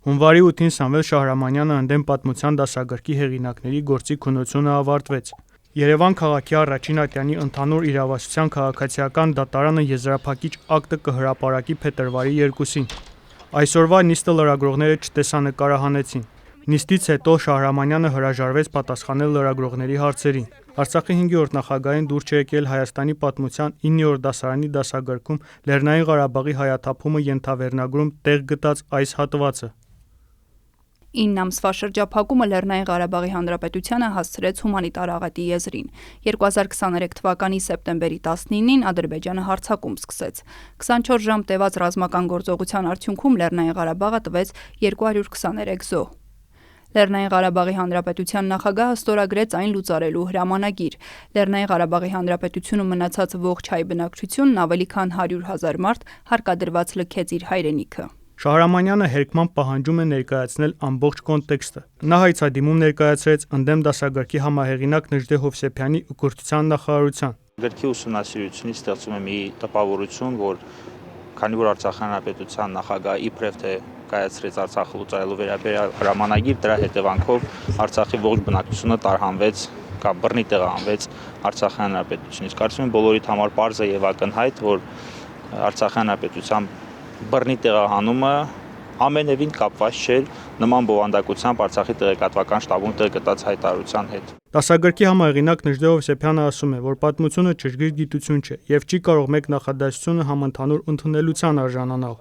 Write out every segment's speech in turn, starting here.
Հունվարի 8-ին Սամվել Շահրամանյանը ընդդեմ պատմության դասագրքի հեղինակների գործի քննությունը ավարտվեց։ Երևան քաղաքի առաջին ատյանի ընդհանուր իրավասության քաղաքացիական դատարանը եզրափակիչ ակտը կհրապարակի փետրվարի 2-ին։ Այսօրվա նիստը լրագրողները չտեսանկարահանեցին։ Նիստից հետո Շահրամանյանը հրաժարվեց պատասխանել լրագրողների հարցերին։ Արցախի 5-րդ նախագահին դուր չէ եկել Հայաստանի պատմության 9-րդ դասարանի դասագրքում Լեռնային Ղարաբաղի հայաթափումը ենթավերնագրում տեղ գտած այս հատվածը։ 9 ամսվա շրջափակումը Լեռնային Ղարաբաղի Հանրապետությանը հասցրեց հումանիտար աղետի եզրին։ 2023 թվականի սեպտեմբերի 19-ին Ադրբեջանը հարձակում սկսեց։ 24 ժամ տևած ռազմական գործողության արդյունքում Լեռնային Ղարաբաղը տվեց 223 զոհ։ Լեռնային Ղարաբաղի Հանրապետության նախագահը ստորագրեց այն լուծարելու հրամանագիր։ Լեռնային Ղարաբաղի Հանրապետությունում մնացած ողջ հայ բնակչությունն ավելի քան 100,000 մարդ հարկադրված լքեց իր հայրենիքը։ Շահրամանյանը հերքմամբ պահանջում է ներկայացնել ամբողջ կոնտեքստը։ Նա հայցադիմում ներկայացրեց ընդդեմ դասագրքի համահեղինակ Նժդե Հովսեփյանի ու Կրթության նախարարության։ Գրքի ուսումնասիրությունից ստեղծում է մի տպավորություն, որ քանի որ Արցախի Հանրապետության նախագահը իբրև թե կայացրեց Արցախը լուծարելու վերաբերյալ հրամանագիր, դրա հետևանքով Արցախի ողջ բնակչությունը տարհանվեց կամ բռնի տեղահանվեց Արցախի Հանրապետությունից։ Կարծում եմ բոլորիդ համար պարզ է եւ ակնհայտ, որ Արցախի Հանրապետության բռնի տեղահանումը ամենևին կապված չէր նման բովանդակությամբ Արցախի տեղեկատվական շտաբում տեղ գտած հայտարարության հետ։ Դասագրքի համահեղինակ Նժդե Հովսեփյանը ասում է, որ պատմությունը ճշգրիտ գիտություն չէ եւ չի կարող մեկ նախադասությունը համընդհանուր ընդունելության արժանանալ։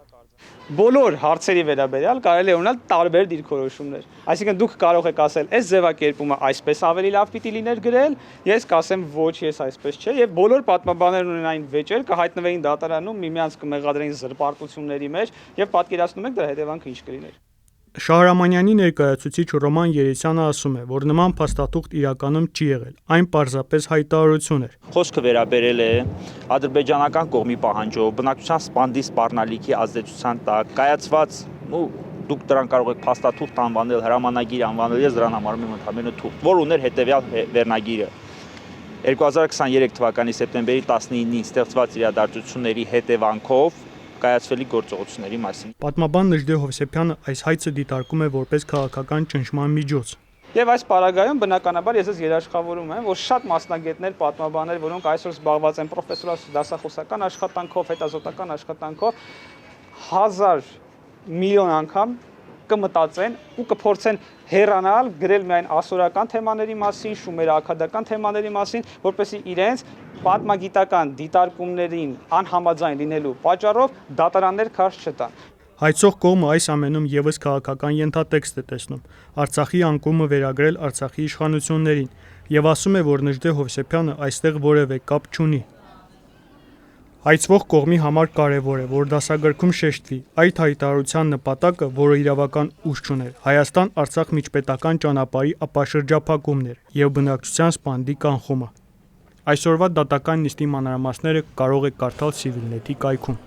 Բոլոր հարցերի վերաբերյալ կարելի է ունենալ տարբեր դիրքորոշումներ։ Այսինքն դուք կարող եք ասել, այս ձևակերպումը այսպես ավելի լավ պիտի լիներ գրել, ես կասեմ ոչ, ես այսպես չէ, եւ բոլոր պատմաբաններն ունենային վեճեր, կհայտնվեին դատարանում, միմյանց կմեղադրեին զրպարտությունների մեջ եւ պատկերացնում եք դրա հետևանքը ինչ կլիներ։ Շահրամանյանի ներկայացուցիչ Ռոման Երեսյանը ասում է, որ նման փաստաթուղթ իրականում չի եղել, այն պարզապես հայտարարություն էր։ Խոսքը վերաբերել է ադրբեջանական կողմի պահանջով բնակչության սպանդի սպառնալիքի ազդեցության տակ կայացված, դուք դրան կարող եք փաստաթուղթ անվանել, հրամանագիր անվանել, ես դրան համարում եմ ընդհանրապես թուղթ, որ ուներ հետևյալ վերնագիրը։ 2023 թվականի սեպտեմբերի 19-ին ստեղծված իրադարձությունների հետևանքով կայացվելի գործողությունների մասին։ Պատմաբան Նժդե Հովսեփյանը այս հայցը դիտարկում է որպես քաղաքական ճնշման միջոց։ Եվ այս պարագայում բնականաբար ես երաշխավորում եմ, որ շատ մասնագետներ, պատմաբաններ, որոնք այսօր զբաղված են պրոֆեսորալ դասախոսական աշխատանքով, հետազոտական աշխատանքով, 1000 միլիոն անգամ կմտածեն ու կփորձեն հեռանալ, գրել միայն ասորական թեմաների մասին, շումերաքադական թեմաների մասին, որպեսզի իրենց պատմագիտական դիտարկումներին անհամաձայն լինելու պատճառով դատարաններ քարշ չտան։ Հայցող կողմը այս ամենում եւս քաղաքական ենթատեքստ է տեսնում, Արցախի անկումը վերագրել Արցախի իշխանություններին եւ ասում է, որ Նժդե Հովսեփյանը այստեղ որևէ կապ չունի։ Հայցվող կողմի համար կարևոր է, որ դասագրքում շեշտվի այդ հայտարարության նպատակը, որը իրավական ուժ չուներ, Հայաստան-Արցախ միջպետական ճանապարհի ապաշրջափակումն էր եւ բնակչության սպանդի կանխումը։ Այսօրվա դատական նիստի մանրամասները կարող եք կարդալ Civilnet-ի կայքում։